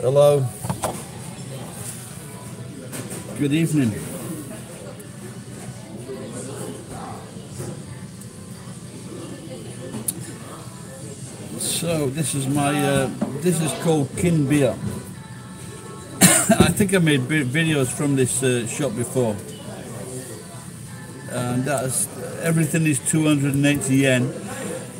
Hello. Good evening. So this is my this is called Kin beer. I think I made videos from this shop before, and that's everything is 280 yen.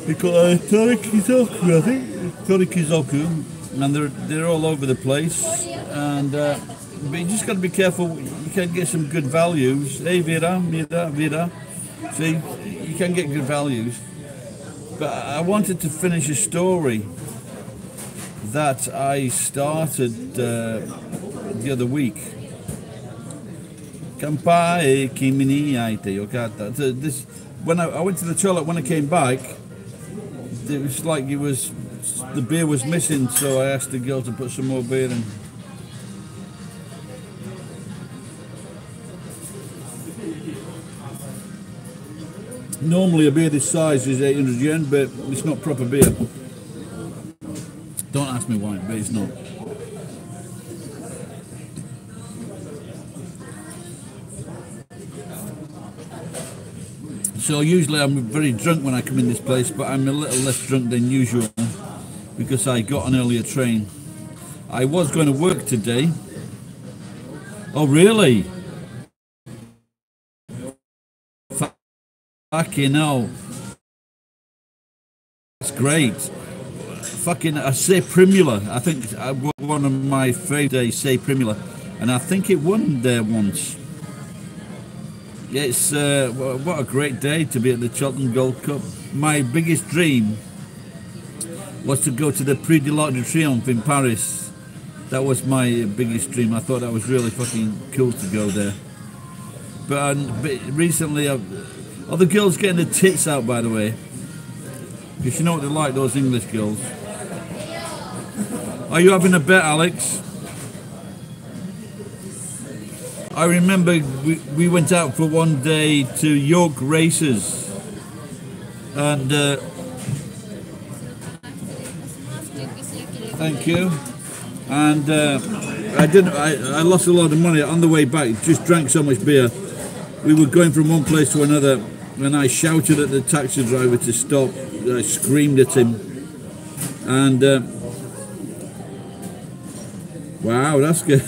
Because torikizku, I think torikizku, and they're all over the place, and but you just got to be careful. You can get some good values. Hey Vera, Vera, see, you can get good values. But I wanted to finish a story that I started the other week. Kampai kimini aite yokata. This when I went to the toilet when I came back, it was like the beer was missing, so I asked the girl to put some more beer in. Normally a beer this size is 800 yen, but it's not proper beer. Don't ask me why, but it's not. So usually I'm very drunk when I come in this place, but I'm a little less drunk than usual because I got an earlier train. I was going to work today. Oh really? Fucking hell. That's great. Fucking, I say Primula. I think one of my favourite days, say Primula. And I think it won there once. Yeah, it's, what a great day to be at the Cheltenham Gold Cup. My biggest dream was to go to the Prix de l'Arc de Triomphe in Paris. That was my biggest dream. I thought that was really fucking cool to go there. But recently, are the girls getting the tits out, by the way? Because you know what they're like, those English girls. Are you having a bet, Alex? I remember we went out for one day to York Races. And... thank you. And I lost a lot of money on the way back. Just drank so much beer. We were going from one place to another, and I shouted at the taxi driver to stop. I screamed at him, and wow, that's good.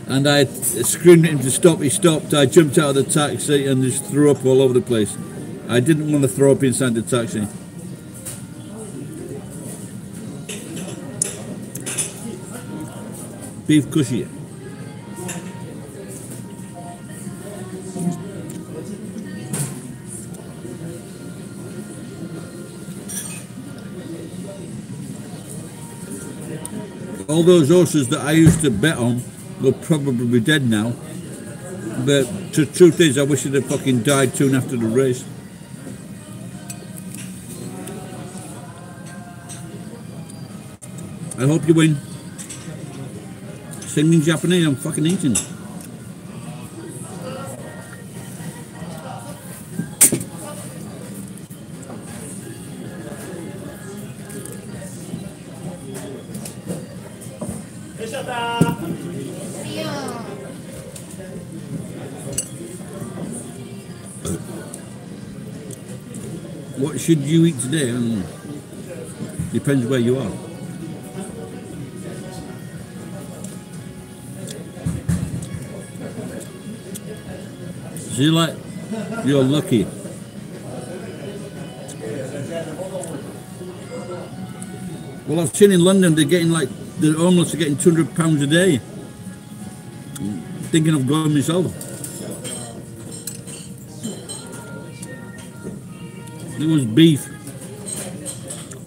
And I screamed at him to stop. He stopped. I jumped out of the taxi and just threw up all over the place. I didn't want to throw up inside the taxi. Beef cushy. All those horses that I used to bet on will probably be dead now. But the truth is, I wish they'd have fucking died soon after the race. I hope you win. Sing in Japanese, I'm fucking eating. What should you eat today? I don't know. Depends where you are. So you're lucky. Well, I've seen in London they're getting like the homeless are getting £200 a day. I'm thinking of going myself. It was beef.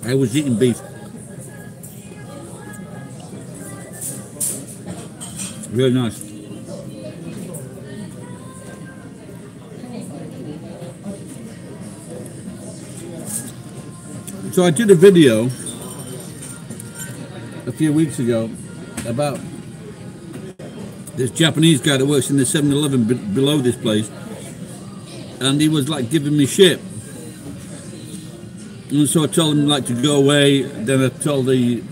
I was eating beef. Really nice. So I did a video a few weeks ago about this Japanese guy that works in the 7-Eleven below this place, and he was like giving me shit. And so I told him like to go away. Then I told the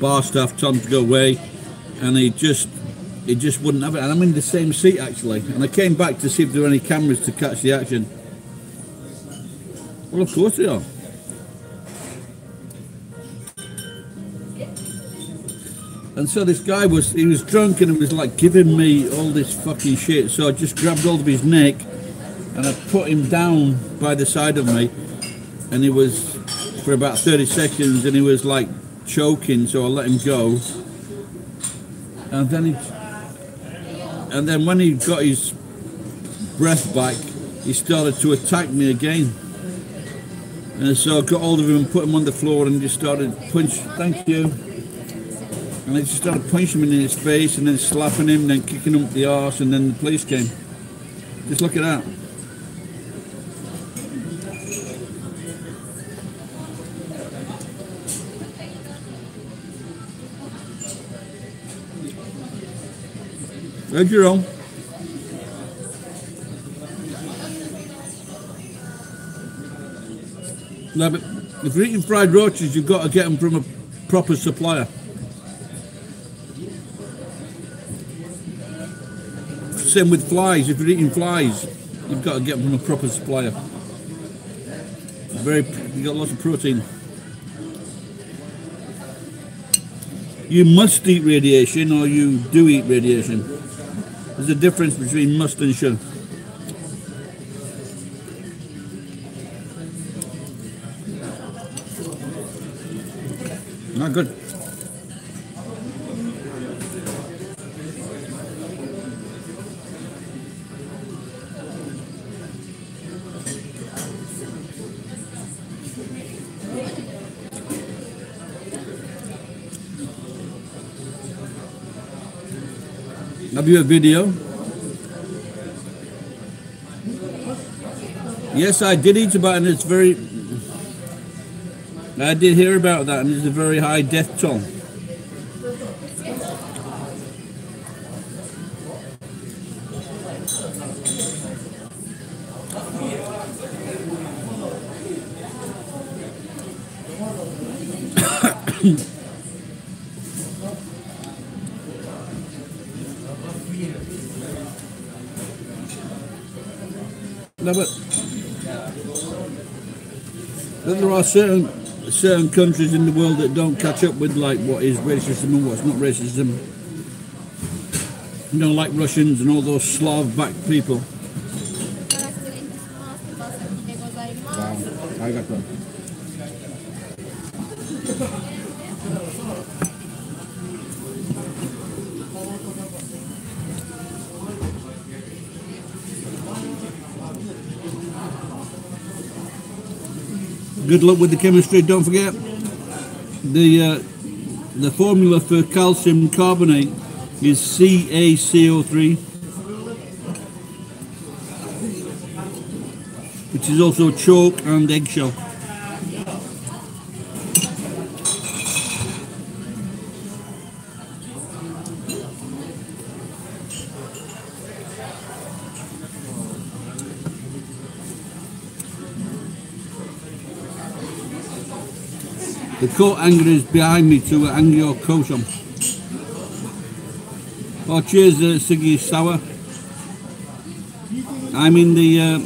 bar staff, told him to go away, and he just wouldn't have it. And I'm in the same seat actually. And I came back to see if there were any cameras to catch the action. Well, of course they are. And so this guy was drunk and he was like giving me all this fucking shit. So I just grabbed hold of his neck and I put him down by the side of me, and he was for about 30 seconds and he was like choking, so I let him go. And then when he got his breath back, he started to attack me again. And so I got hold of him and put him on the floor and just started punching. Thank you. And I just started punching him in his face and then slapping him and then kicking him up the arse, and then the police came. Just look at that. There's your own. No, but if you're eating fried roaches, you've got to get them from a proper supplier. Same with flies. If you're eating flies, you've got to get them from a proper supplier. You got lots of protein. You must eat radiation, or you do eat radiation. There's a difference between must and should. Not good. Have you a video? Yes, I did eat about it, and it's very... I did hear about that, and it's a very high death toll. No, but there are certain countries in the world that don't catch up with like what is racism and what's not racism. You know, like Russians and all those Slav-backed people. Wow, I got that. Good luck with the chemistry. Don't forget the formula for calcium carbonate is CaCO3, which is also chalk and eggshell. The coat hanger is behind me to hang your coat on. Oh, cheers, Siggy Sour. I'm in the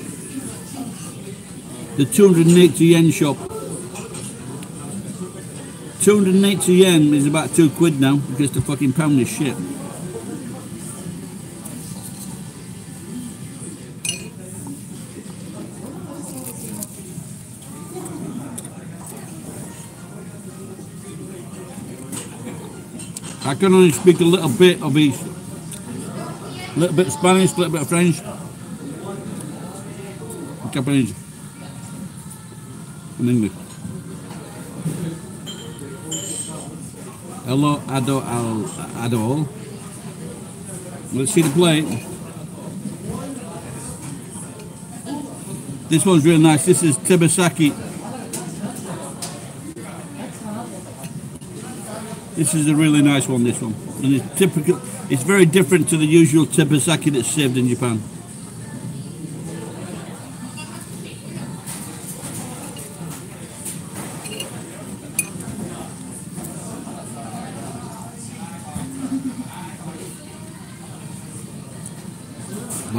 280 yen shop. 280 yen is about £2 now because the fucking pound is shit. I can only speak a little bit of each. A little bit of Spanish, a little bit of French. Japanese. And English. Hello, Adol. Let's see the plate. This one's really nice. This is Tebasaki. This is a really nice one, this one. And it's typical, it's very different to the usual tebasaki that's served in Japan.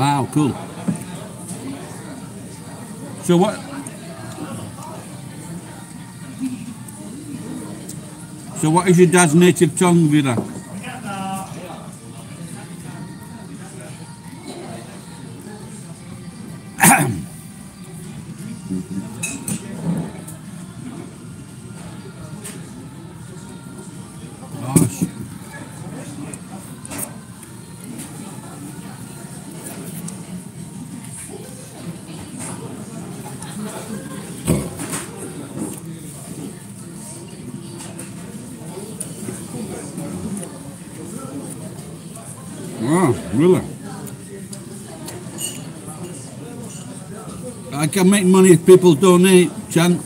Wow, cool. So what? So what is your dad's native tongue, Vida? Gosh. Oh, really? I can make money if people donate, Chan.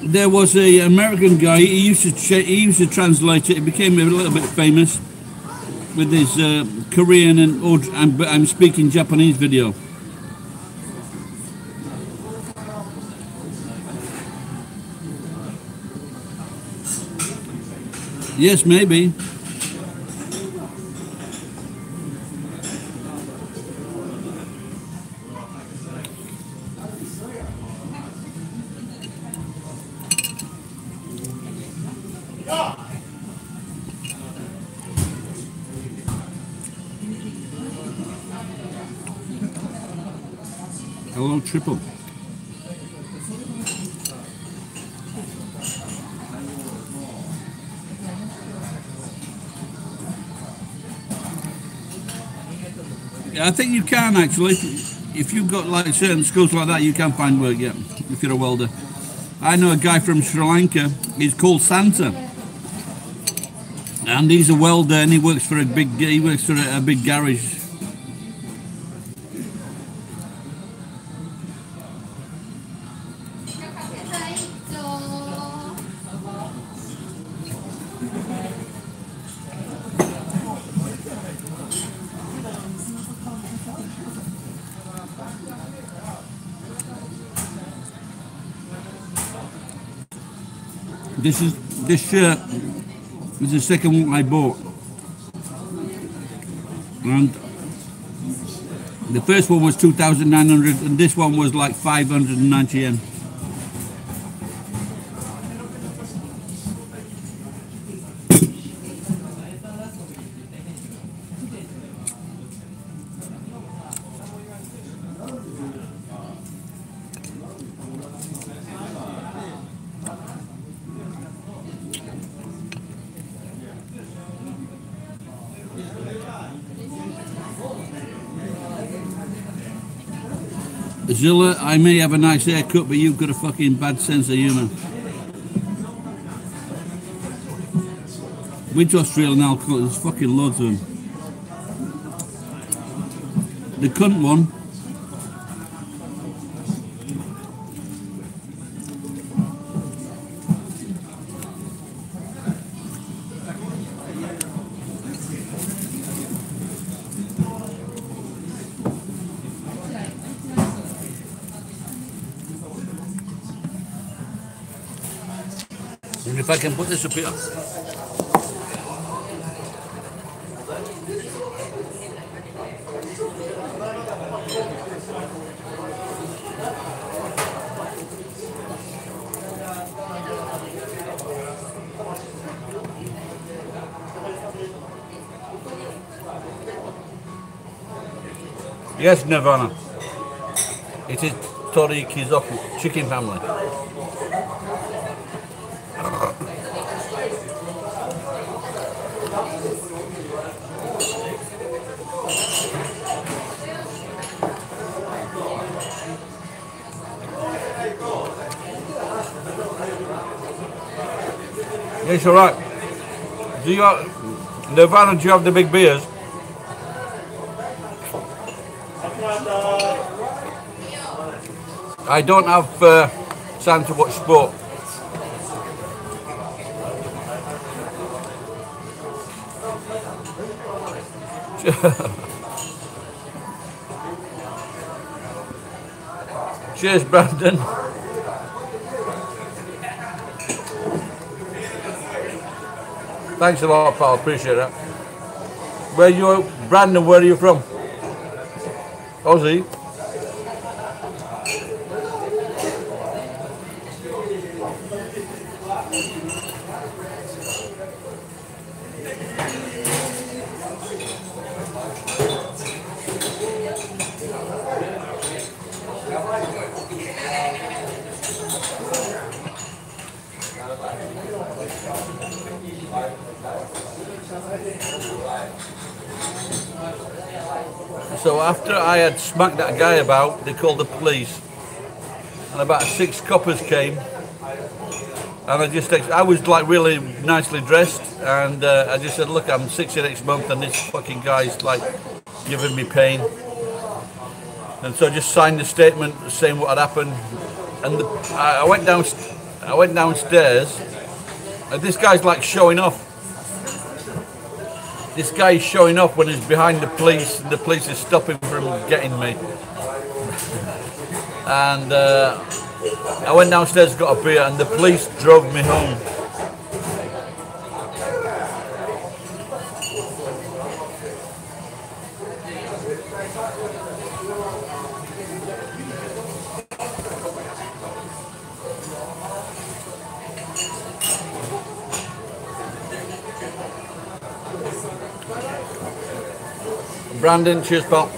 There was a American guy. He used to translate it. He became a little bit famous with his Korean and I'm speaking Japanese video. Yes, maybe. Hello, Triple. Yeah, I think you can actually. If you've got like certain skills like that, you can find work. Yeah, if you're a welder. I know a guy from Sri Lanka. He's called Santa, and he's a welder, and he works for a big. He works for a big garage. This shirt is the second one I bought, and the first one was 2,900, and this one was like 590 yen. Zilla, I may have a nice haircut, but you've got a fucking bad sense of humour. Which Australian alcohol? There's fucking loads of them. The cunt one. And if I can put this up here. Yes, Nirvana. It is torikizku, chicken family. Yes, all right. Do you have, Nirvana, do you have the big beers? I don't have time to watch sport. Cheers, Brandon. Thanks a lot, pal. Appreciate that. Where you, Brandon? Where are you from? Aussie. So after I had smacked that guy about, they called the police, and about 6 coppers came, and I was like really nicely dressed, and I just said, look, I'm 60 next month, and this fucking guy's like giving me pain, and so I just signed the statement saying what had happened, and I went downstairs, and this guy's like showing off. This guy is showing off when he's behind the police, and the police is stopping from getting me. And I went downstairs, got a beer, and the police drove me home. Brandon, cheers, pal.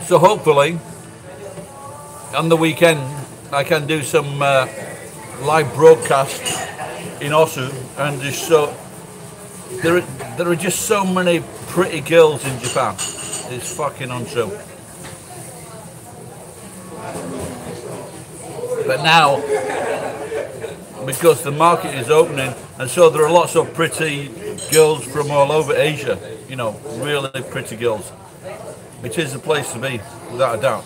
So hopefully, on the weekend, I can do some live broadcast in Osu, and just so there are just so many pretty girls in Japan. It's fucking untrue. But now, because the market is opening, and so there are lots of pretty girls from all over Asia, you know, really pretty girls. It is the place to be, without a doubt.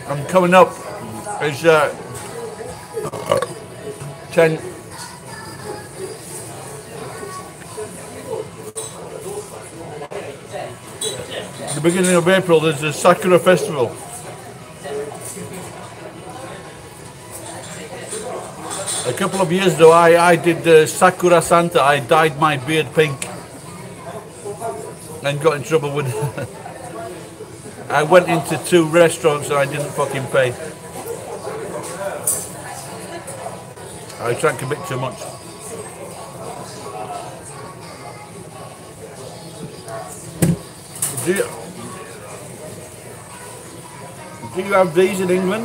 I'm coming up, it's 10. The beginning of April, there's a Sakura festival. A couple of years ago, I did Sakura Santa. I dyed my beard pink and got in trouble with. I went into 2 restaurants and I didn't fucking pay. I drank a bit too much. Do you have these in England?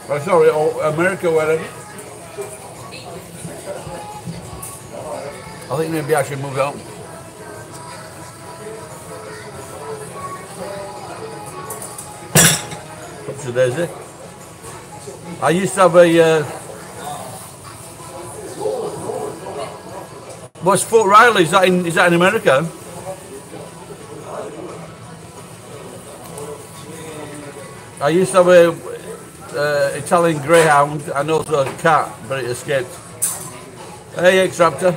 Oh, sorry, or America, whatever. I think maybe I should move out. Up to Daisy. I used to have a. What's Fort Riley? Is that in America? I used to have a Italian greyhound and also a cat, but it escaped. Hey, X-Raptor.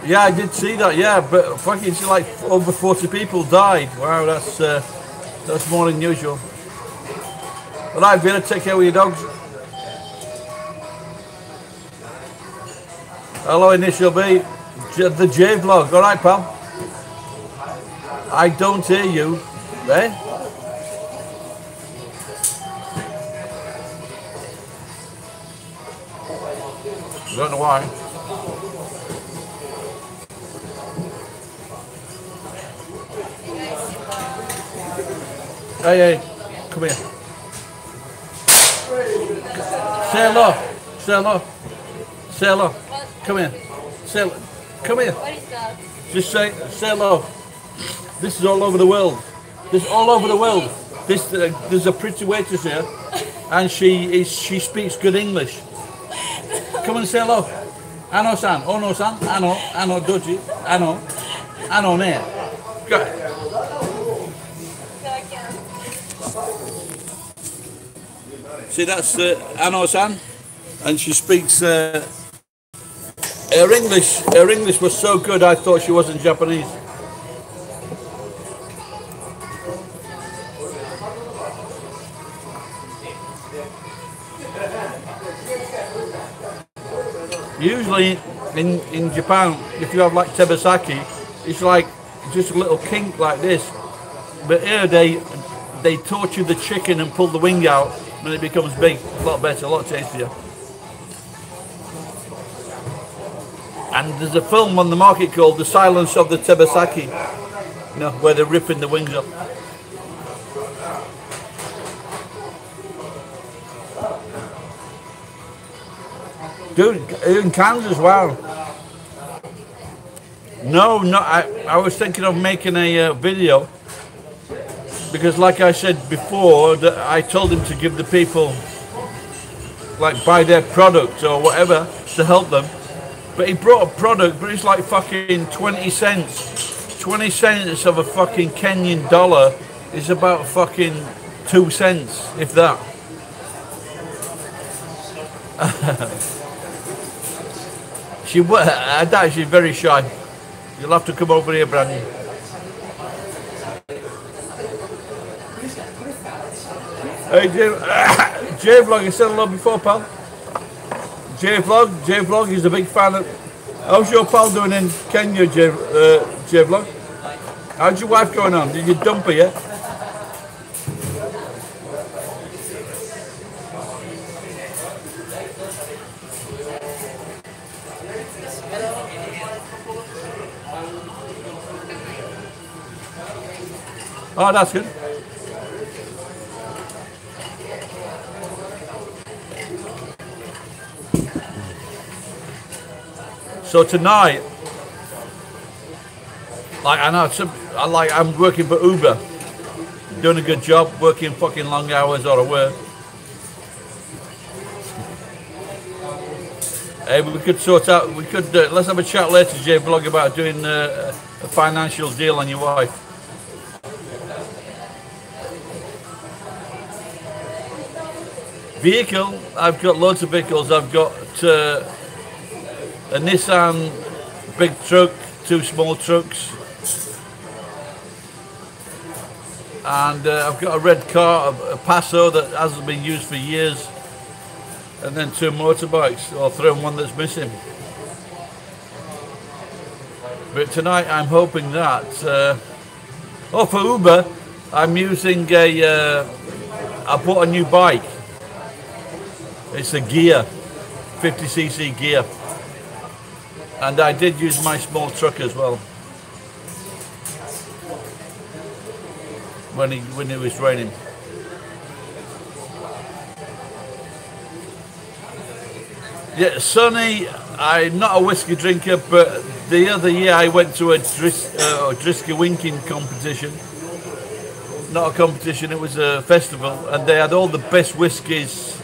Yeah, I did see that. Yeah, but fucking, it's like over 40 people died. Wow, that's more than usual. All right, Vera, take care of your dogs. Hello, Initial B, the J vlog. All right, pal. I don't hear you, eh? I don't know why. Hey, come here. Say hello. Say hello. Say hello. Come here. Say hello. Come here. What is that? Just say hello. This is all over the world. This all over the world. There's a pretty waitress here, and she speaks good English. come and say hello. Ano-san, Ono-san, Ano, Doji, Ano, ne. Go. See, that's Ano-san, and she speaks. Her English was so good. I thought she wasn't Japanese. Usually in Japan, if you have like tebasaki, it's like just a little kink like this. But here they torture the chicken and pull the wing out, and it becomes big. A lot better, a lot tastier. And there's a film on the market called The Silence of the Tebasaki, you know, where they're ripping the wings up. Dude, in Kansas, wow. No, I was thinking of making a video, because like I said before, that I told him to give the people, like, buy their product or whatever to help them. But he brought a product, but it's like fucking 20 cents. 20 cents of a fucking Kenyan dollar is about fucking 2 cents, if that. I doubt she's very shy. You'll have to come over here, Brandon. Hey, J-Vlog, I said hello before, pal. J-Vlog is a big fan of... How's your pal doing in Kenya, J-Vlog? How's your wife going on? Did you dump her yet? Oh, that's good. So tonight, like I'm working for Uber, doing a good job, working fucking long hours out of work. Hey, we could sort out. We could let's have a chat later, Jay Vlog, about doing a financial deal on your wife. Vehicle, I've got loads of vehicles. I've got a Nissan big truck, 2 small trucks, and I've got a red car, a Passo that hasn't been used for years, and then 2 motorbikes. I'll throw in one that's missing. But tonight I'm hoping that for Uber I'm using I bought a new bike. It's a Gear, 50cc Gear, and I did use my small truck as well when it was raining. Yeah, Sonny, I'm not a whiskey drinker, but the other year I went to a Driscoll Winking competition. Not a competition, it was a festival, and they had all the best whiskies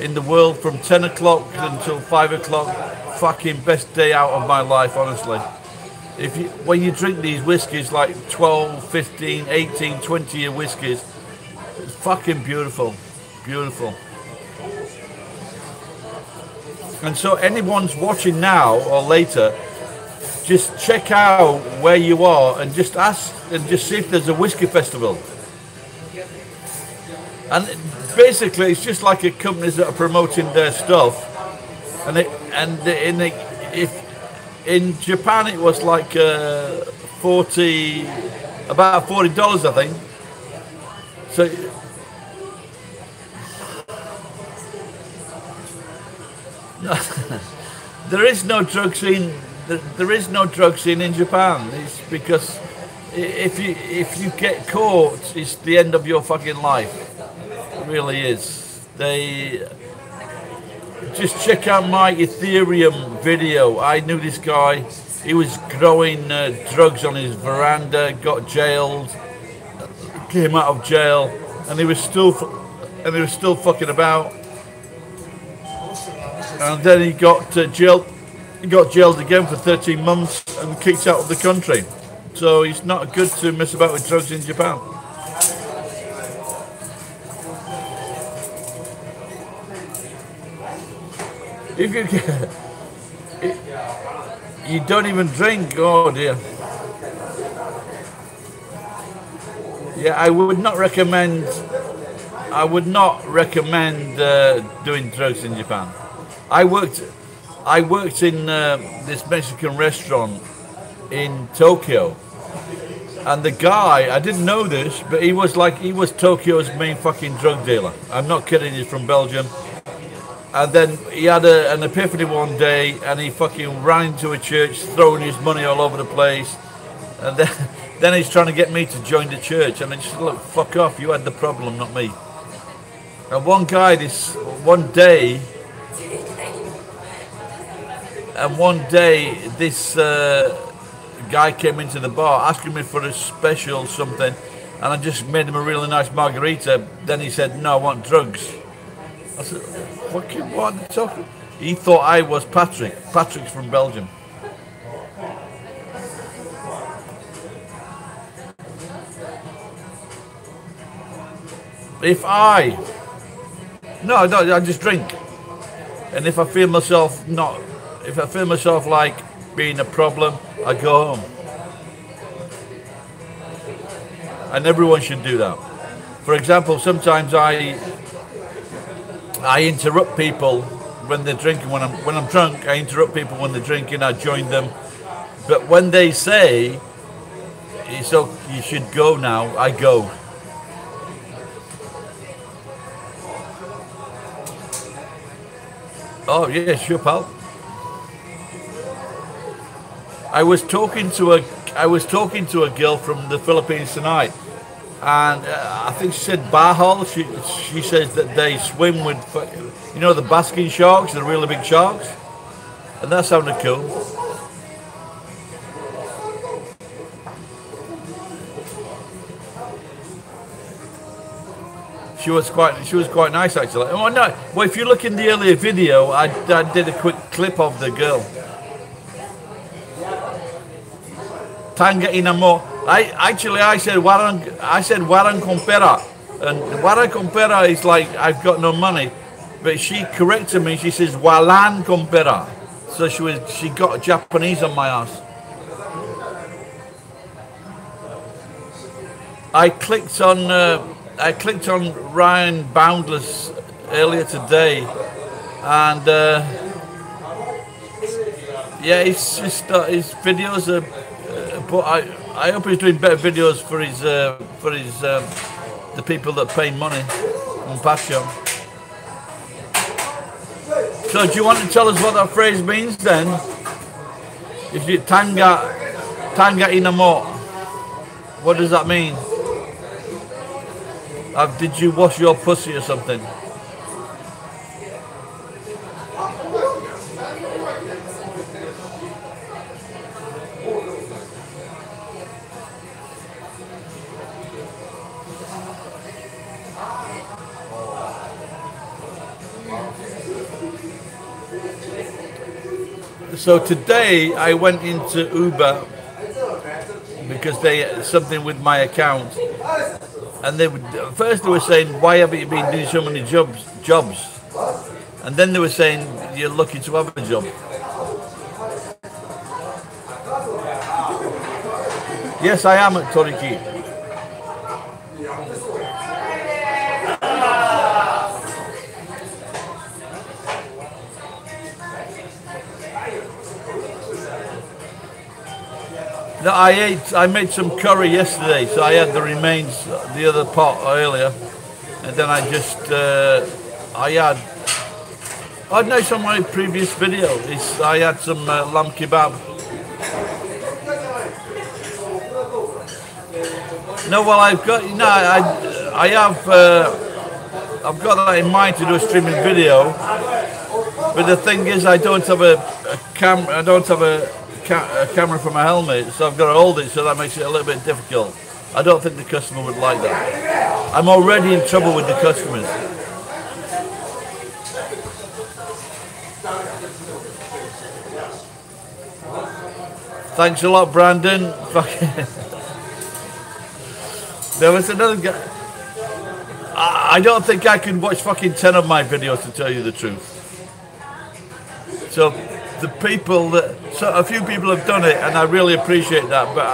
in the world from 10 o'clock until 5 o'clock. Fucking best day out of my life, honestly. When you drink these whiskies, like 12, 15, 18, 20 year whiskies, it's fucking beautiful, beautiful. And so anyone's watching now or later, just check out where you are and just ask and just see if there's a whiskey festival. And basically, it's just like a companies that are promoting their stuff, and if in Japan it was like about $40, I think. So there is no drug scene. There is no drug scene in Japan. It's because if you get caught, it's the end of your fucking life. It really is. They just check out my Ethereum video. I knew this guy. He was growing drugs on his veranda, got jailed, came out of jail, and he was still fucking about. and then he got jailed. He got jailed again for 13 months and kicked out of the country. So it's not good to mess about with drugs in Japan. You don't even drink. Oh dear. Yeah, I would not recommend. I would not recommend doing drugs in Japan. I worked in this Mexican restaurant in Tokyo, and the guy, I didn't know this, but he was Tokyo's main fucking drug dealer. I'm not kidding. He's from Belgium. And then he had an epiphany one day, and he fucking ran into a church, throwing his money all over the place. And then he's trying to get me to join the church, and I just said, look, fuck off. You had the problem, not me. And one day, this guy came into the bar asking me for a special something, and I just made him a really nice margarita. Then he said, no, I want drugs. I said, fucking what are you talking? He thought I was Patrick. Patrick's from Belgium. I just drink. And if I feel myself like being a problem, I go home. And everyone should do that. For example, sometimes I interrupt people when they're drinking. When I'm drunk, I interrupt people when they're drinking. I join them. But when they say, "So you should go now," I go. Oh yeah, sure, pal. I was talking to a girl from the Philippines tonight, and I think she said Bahal. She says that they swim with, the basking sharks, the really big sharks, and that sounded cool. She was quite nice actually. Oh no! Well, if you look in the earlier video, I did a quick clip of the girl. Tanga inamo. I said warang compera, and warang compera is like I've got no money, but she corrected me. She says walan compera. So she got Japanese on my ass. I clicked on Ryan Boundless earlier today, and yeah, his videos are. But I hope he's doing better videos for the people that pay money on Patreon. So do you want to tell us what that phrase means then? If you tanga inamo, what does that mean? Did you wash your pussy or something? So today I went into Uber because something with my account, and first they were saying, why haven't you been doing so many jobs? And then they were saying, you're lucky to have a job. Yes, I am at Torikizku. No, I made some curry yesterday, so I had the remains, the other pot earlier, and then I just, I know on my previous video, I had some lamb kebab. No, well I've got, I've got that in mind to do a streaming video, but the thing is I don't have a camera for my helmet, so I've got to hold it, so that makes it a little bit difficult. I don't think the customer would like that. I'm already in trouble with the customers. Thanks a lot, Brandon. There was another guy. I don't think I can watch fucking 10 of my videos, to tell you the truth. So the people that, so a few people have done it, and I really appreciate that, but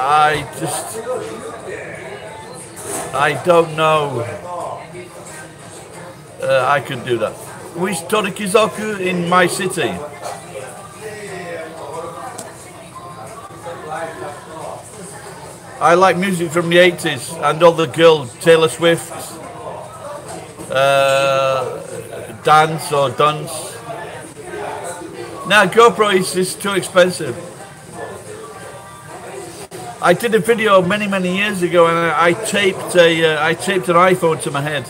I don't know I could do that. Which torikizku in my city? I like music from the 80s and all the girls, Taylor Swift, dance or dance. Now GoPro is too expensive. I did a video many years ago, and I taped an iPhone to my head.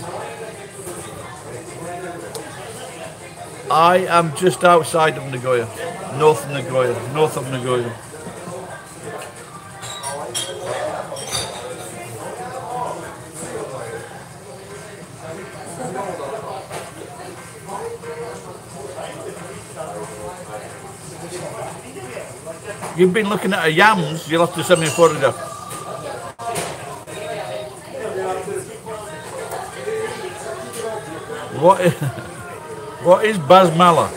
I am just outside of Nagoya, north of Nagoya. You've been looking at yams, you'll have to send me a photograph. What is basmala?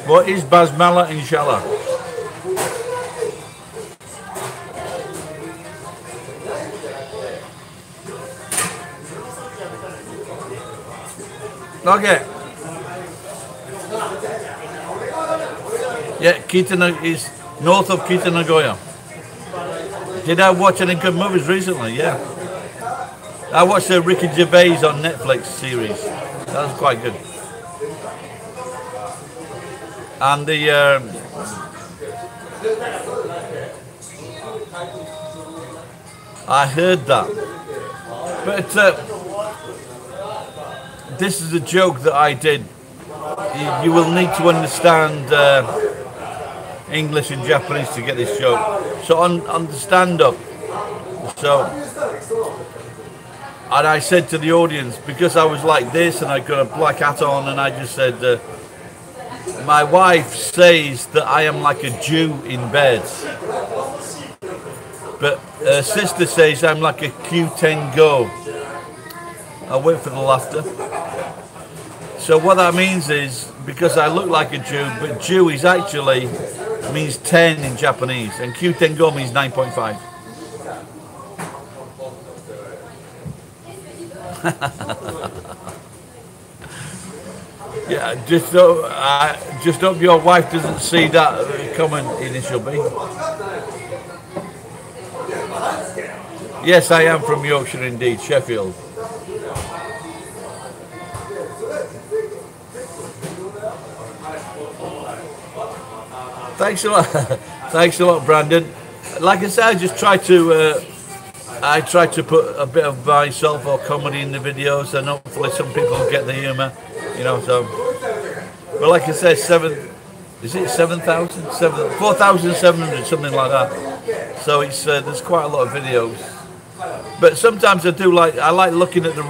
What is basmala, inshallah? Okay. Yeah, Kita is north of Kita Nagoya. Did I watch any good movies recently? Yeah. I watched the Ricky Gervais on Netflix series. That was quite good. And the I heard that. But this is a joke that I did. You will need to understand English and Japanese to get this joke. So on the stand-up, and I said to the audience, because I was like this and I got a black hat on, and I just said, my wife says that I am like a Jew in bed, but her sister says I'm like a Q10 Go. I'll wait for the laughter. So what that means is, because I look like a Jew, but Jew is actually means 10 in Japanese, and Q10 Go means 9.5. Yeah, just hope your wife doesn't see that comment, initial B. Yes, I am from Yorkshire indeed, Sheffield. Thanks a lot. Thanks a lot, Brandon. Like I said, I just try to put a bit of myself or comedy in the videos, and hopefully some people get the humour, you know. So, but like I said, 4,700, something like that. So it's there's quite a lot of videos. But sometimes I like looking at the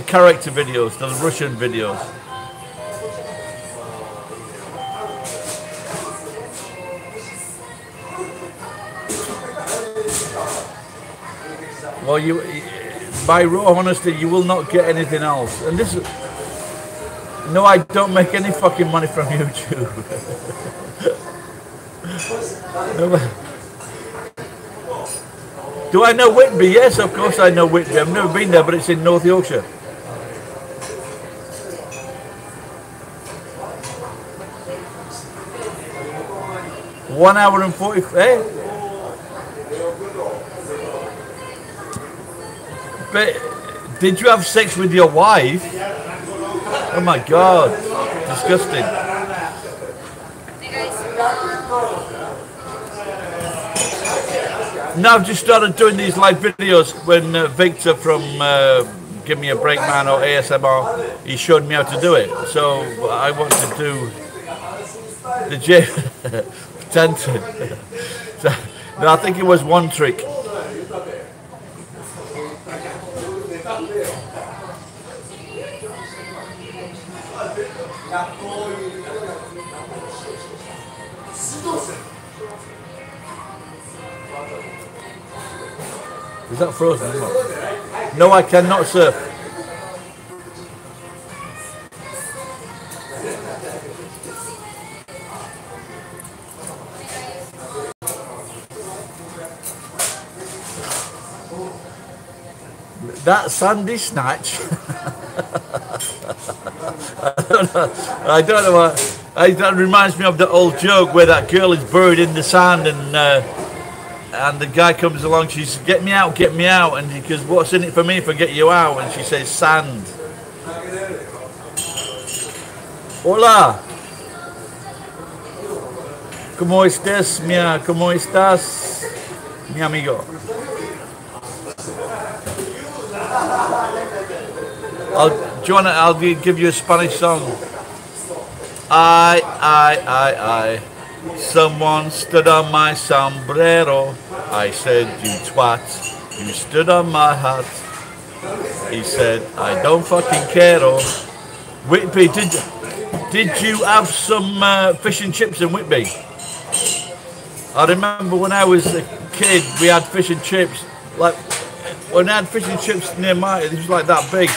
character videos, the Russian videos. Well, by raw honesty, you will not get anything else. And this, no, I don't make any fucking money from YouTube. No, do I know Whitby? Yes, of course I know Whitby. I've never been there, but it's in North Yorkshire. One hour and 40. Eh? But did you have sex with your wife? Oh my God, disgusting. Now I've just started doing these live videos when Victor from Give Me a Break Man or ASMR, he showed me how to do it. So I want to do the gym. So, no, I think it was one trick. Is that frozen? No, I cannot surf. That sandy snatch. I don't know what. That reminds me of the old joke where that girl is buried in the sand and the guy comes along. She says, "Get me out, get me out," and he goes, "What's in it for me if I get you out?" And she says, "Sand." Hola. ¿Cómo estás, ¿Cómo estás, mi amigo? I'll give you a Spanish song. I. Someone stood on my sombrero. I said, "You twat." You stood on my hat. He said, "I don't fucking care." Whitby, did you have some fish and chips in Whitby? I remember when I was a kid, we had fish and chips. Like when I had fish and chips near my, it was like that big.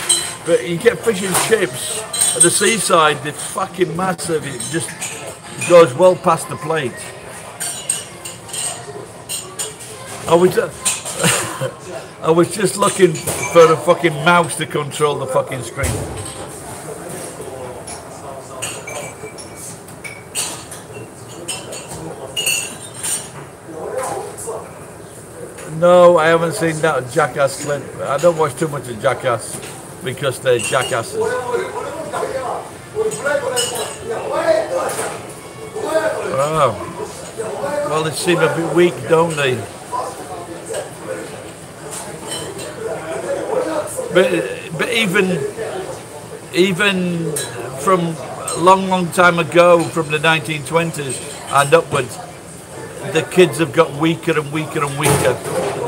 But you get fish and chips at the seaside, they're fucking massive. It just goes well past the plate. I was just looking for a fucking mouse to control the fucking screen. No, I haven't seen that Jackass clip. I don't watch too much of Jackass because they're jackasses. Oh. Well, they seem a bit weak, don't they? But even from a long time ago, from the 1920s and upwards, the kids have got weaker and weaker and weaker.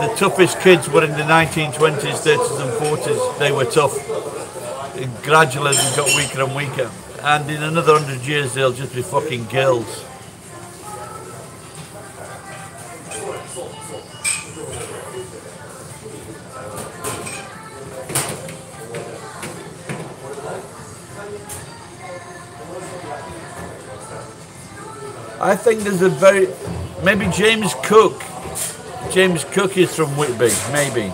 The toughest kids were in the 1920s, 30s and 40s. They were tough. Gradually they got weaker and weaker. And in another 100 years they'll just be fucking girls. I think there's a maybe James Cook. James Cook is from Whitby, maybe.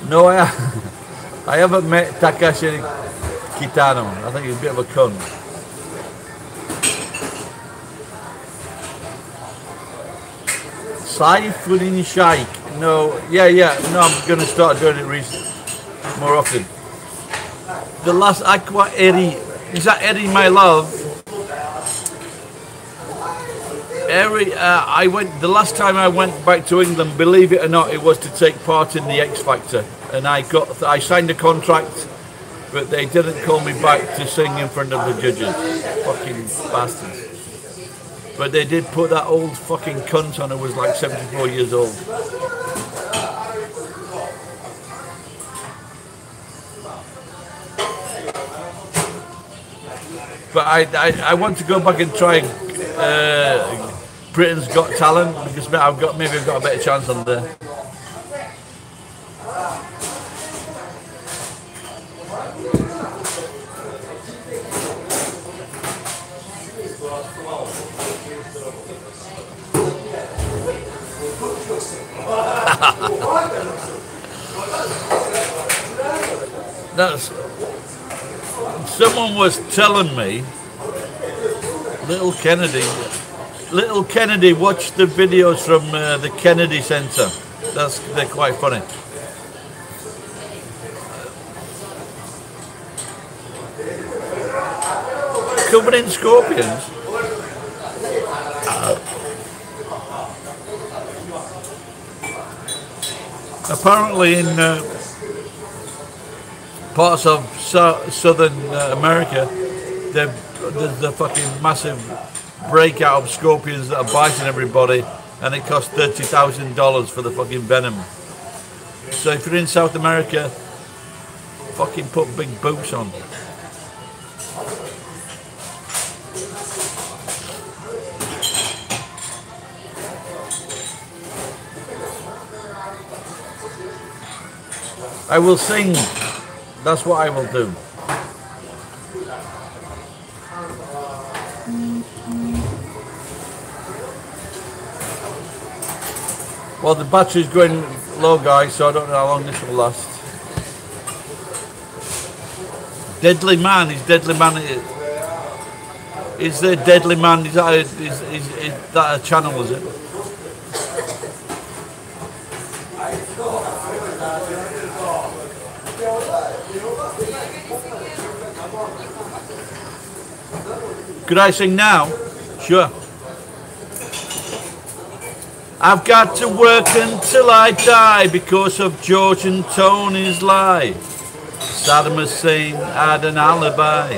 No, I haven't met Takashi Kitano. I think he's a bit of a cunt. Saifuddin Shaikh. No, no, I'm going to start doing it more often. The last Aqua Eri, is that Eri my love? Eri, the last time I went back to England, believe it or not, it was to take part in the X Factor. And I signed a contract, but they didn't call me back to sing in front of the judges. Fucking bastards. But they did put that old fucking cunt on who was like 74 years old. But I want to go back and try Britain's Got Talent because maybe I've got a better chance on there. Someone was telling me, Little Kennedy watched the videos from the Kennedy Center. They're quite funny. Covered in scorpions. Apparently in parts of southern America, they've there's the fucking massive breakout of scorpions that are biting everybody, and it costs $30,000 for the fucking venom. So if you're in South America, fucking put big boots on. I will sing. That's what I will do. Well, the battery's going low, guys, so I don't know how long this will last. Deadly Man is Deadly Man. Is there Deadly Man? Is that a channel? Is it? Could I sing now? Sure. I've got to work until I die because of George and Tony's lie. Saddam Hussein had an alibi.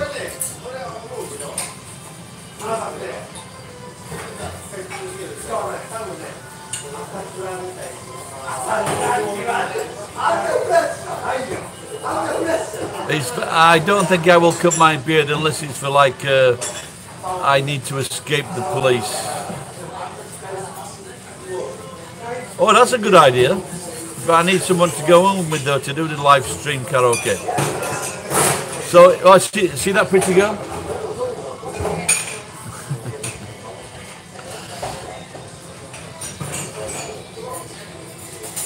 I don't think I will cut my beard unless it's for like I need to escape the police. Oh, that's a good idea. But I need someone to go home with though to do the live stream karaoke. So, oh, see that pretty girl?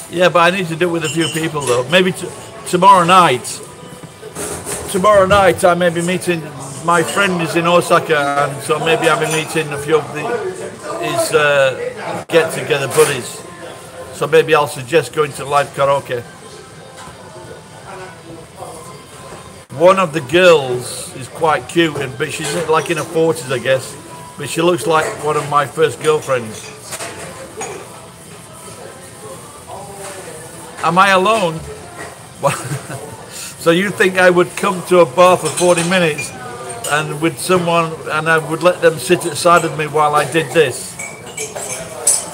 Yeah, but I need to do it with a few people though. Maybe tomorrow night. Tomorrow night I may be meeting. My friend is in Osaka, and so maybe I'll be meeting a few of his get-together buddies. So maybe I'll suggest going to live karaoke. One of the girls is quite cute, but she's like in her 40s, I guess. But she looks like one of my first girlfriends. Am I alone? So you think I would come to a bar for 40 minutes and with someone, and I would let them sit aside of me while I did this?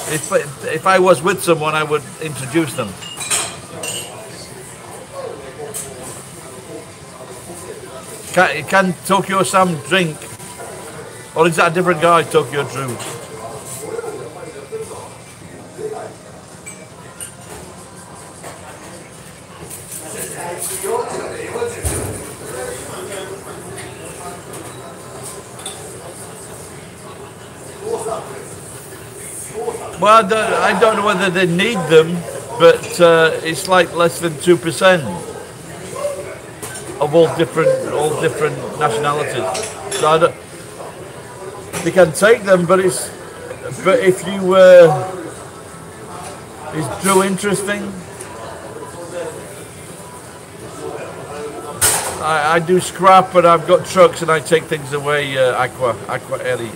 If I was with someone, I would introduce them. Can Tokyo Sam drink? Or is that a different guy, Tokyo Drew? Well, I don't know whether they need them, but it's like less than 2% of all different nationalities. So I don't, they can take them, but if you is Drew interesting? I do scrap, but I've got trucks and I take things away. Aqua Eri.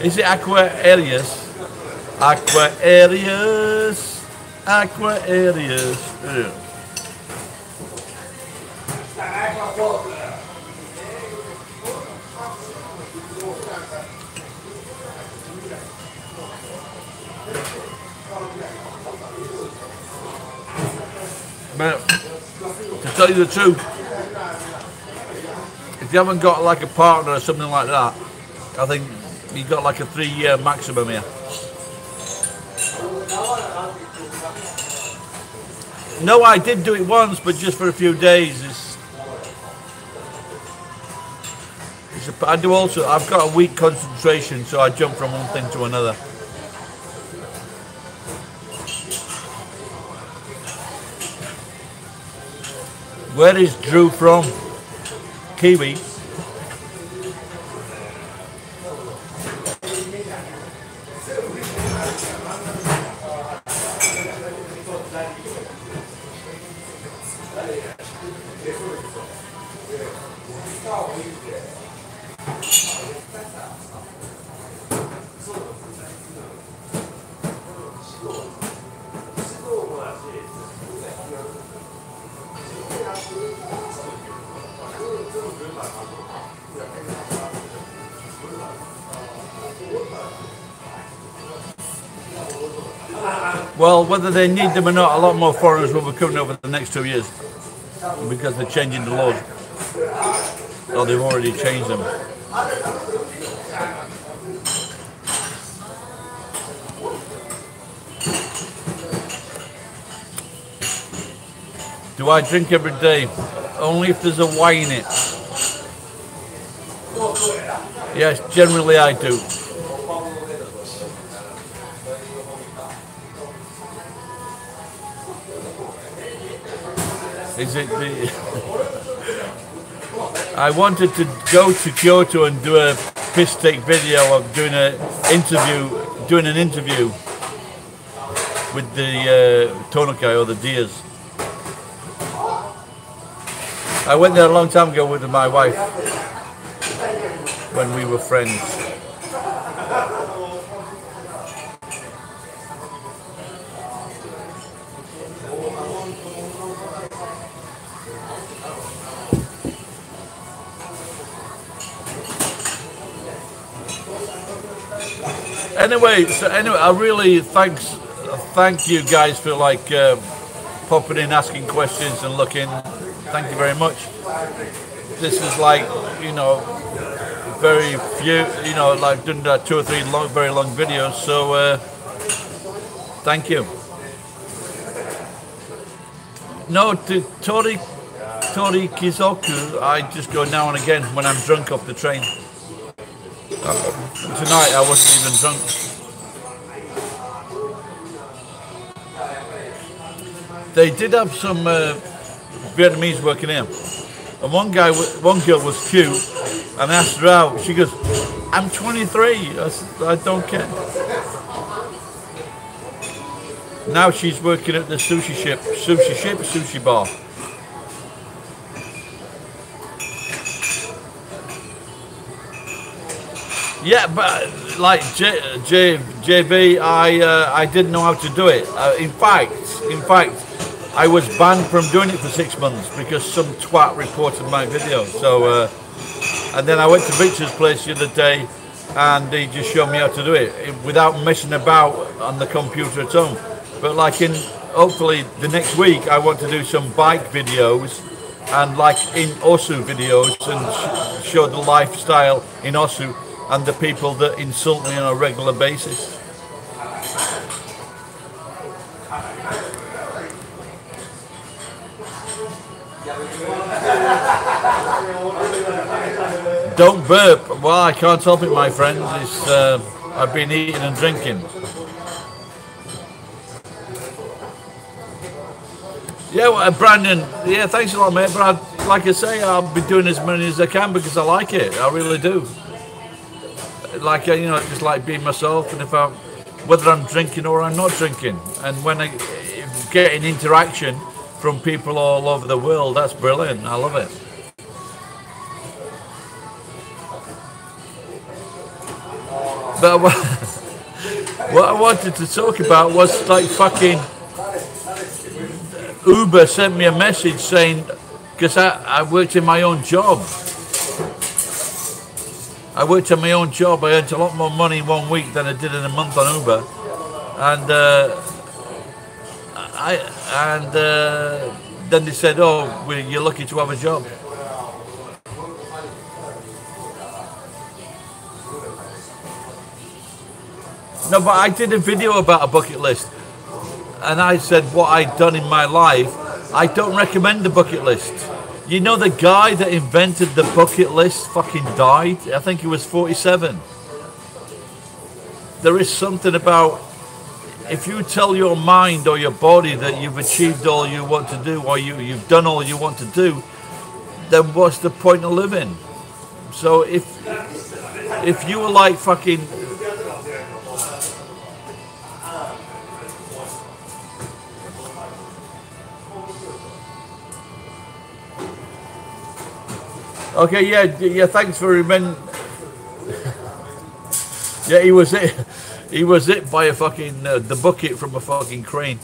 Is it Aqua Arius? Aqua Arius. Aqua Arius. Yeah. But to tell you the truth, if you haven't got like a partner or something like that, I think you've got like a 3-year maximum here. No, I did do it once, but just for a few days. I do also, I've got a weak concentration, so I jump from one thing to another. Where is Drew from? Kiwi. Well, whether they need them or not, a lot more foreigners will be coming over the next 2 years because they're changing the laws. Or they've already changed them. Do I drink every day? Only if there's a wine in it. Yes, generally I do. Is it the... I wanted to go to Kyoto and do a piss take video of doing an interview with the tonokai or the deers. I went there a long time ago with my wife when we were friends. Anyway, I really thank you guys for like popping in, asking questions and looking. Thank you very much. This is like, you know, very few, you know, like doing 2 or 3 very long videos. So thank you. No, to torikizku, I just go now and again when I'm drunk off the train. Tonight I wasn't even drunk. They did have some Vietnamese working here, and one girl was cute, and I asked her out. She goes, "I'm 23." I said, "I don't care." Now she's working at the sushi bar. Yeah, but like JV, I didn't know how to do it. In fact, I was banned from doing it for 6 months because some twat reported my video. So, and then I went to Victor's place the other day, and he just showed me how to do it without messing about on the computer at home. But like hopefully the next week, I want to do some bike videos and like in Osu videos and show the lifestyle in Osu and the people that insult me on a regular basis. Don't burp. Well, I can't help it, my friend. It's, I've been eating and drinking. Yeah, well, Brandon, yeah, thanks a lot, mate. But like I say, I'll be doing as many as I can because I like it. I really do. Like, you know, just like being myself, and whether I'm drinking or I'm not drinking. And when I get an interaction from people all over the world, that's brilliant. I love it. But what I wanted to talk about was like fucking Uber sent me a message saying, because I worked in my own job. I worked in my own job. I earned a lot more money in 1 week than I did in a month on Uber, and then they said, "Oh, you're lucky to have a job." No, but I did a video about a bucket list, and I said what I'd done in my life. I don't recommend the bucket list. You know, the guy that invented the bucket list fucking died. I think he was 47. There is something about, if you tell your mind or your body that you've achieved all you want to do, or you've done all you want to do, then what's the point of living? So if you were like fucking... Okay, yeah, thanks for remembering. Yeah, he was hit by a fucking, the bucket from a fucking crane.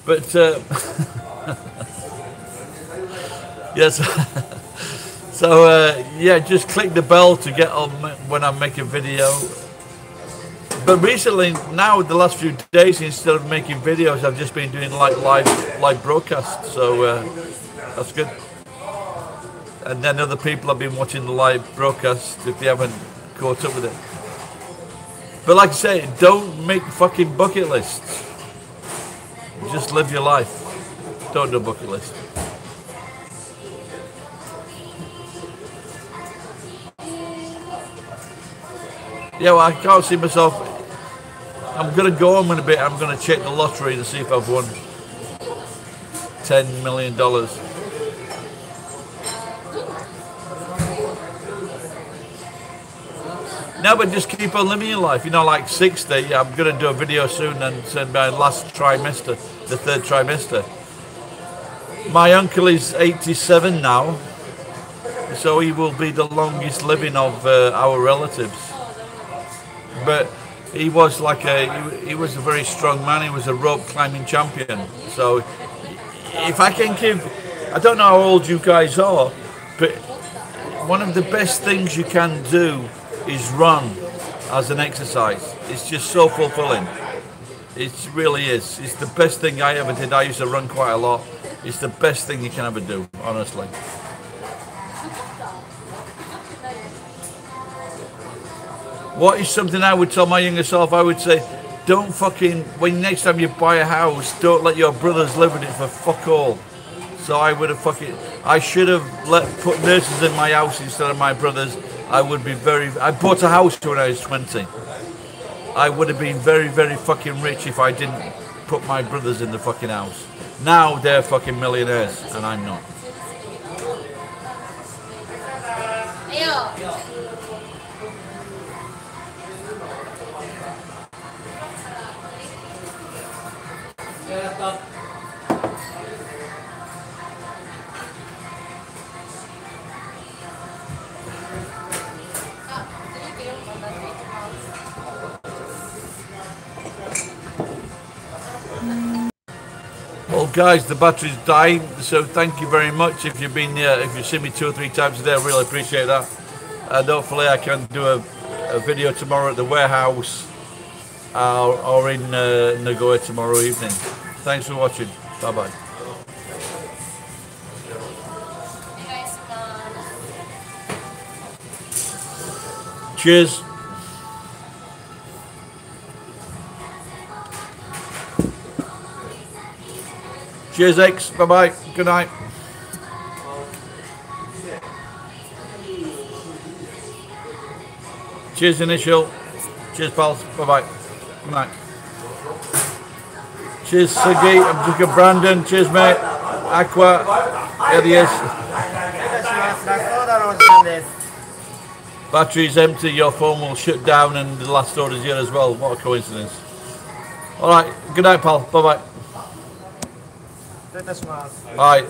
But, yes, So yeah, just click the bell to get on when I make a video. But recently, now the last few days, instead of making videos, I've just been doing like live broadcasts. So that's good. And then other people have been watching the live broadcast if they haven't caught up with it. But like I say, don't make fucking bucket lists. Just live your life. Don't do a bucket list. Yeah, well, I can't see myself. I'm going to go home in a bit. I'm going to check the lottery to see if I've won $10 million. No, but just keep on living your life. You know, like 60, I'm going to do a video soon and send my last trimester, the third trimester. My uncle is 87 now, so he will be the longest living of our relatives. But he was like he was a very strong man. He was a rope climbing champion. So if I can give, I don't know how old you guys are, but one of the best things you can do is run as an exercise. It's just so fulfilling. It really is. It's the best thing I ever did. I used to run quite a lot. It's the best thing you can ever do, honestly. What is something I would tell my younger self? I would say, don't fucking, when next time you buy a house, don't let your brothers live in it for fuck all. So I would have I should have put nurses in my house instead of my brothers. I would be I bought a house when I was 20. I would have been very, very fucking rich if I didn't put my brothers in the fucking house. Now they're fucking millionaires and I'm not. Well, guys, the battery's dying, so thank you very much. If you've been if you've seen me 2 or 3 times today, I really appreciate that. And hopefully I can do a video tomorrow at the warehouse or in Nagoya tomorrow evening. Thanks for watching. Bye bye. Cheers. Cheers, X. Bye bye. Good night. Cheers, Initial. Cheers, pals. Bye bye. Good night. Cheers, Siggy. I'm Jika Brandon. Cheers, mate. Aqua. There he is. Battery's empty. Your phone will shut down, and the last order's here as well. What a coincidence. All right. Good night, pal. Bye bye. Bye.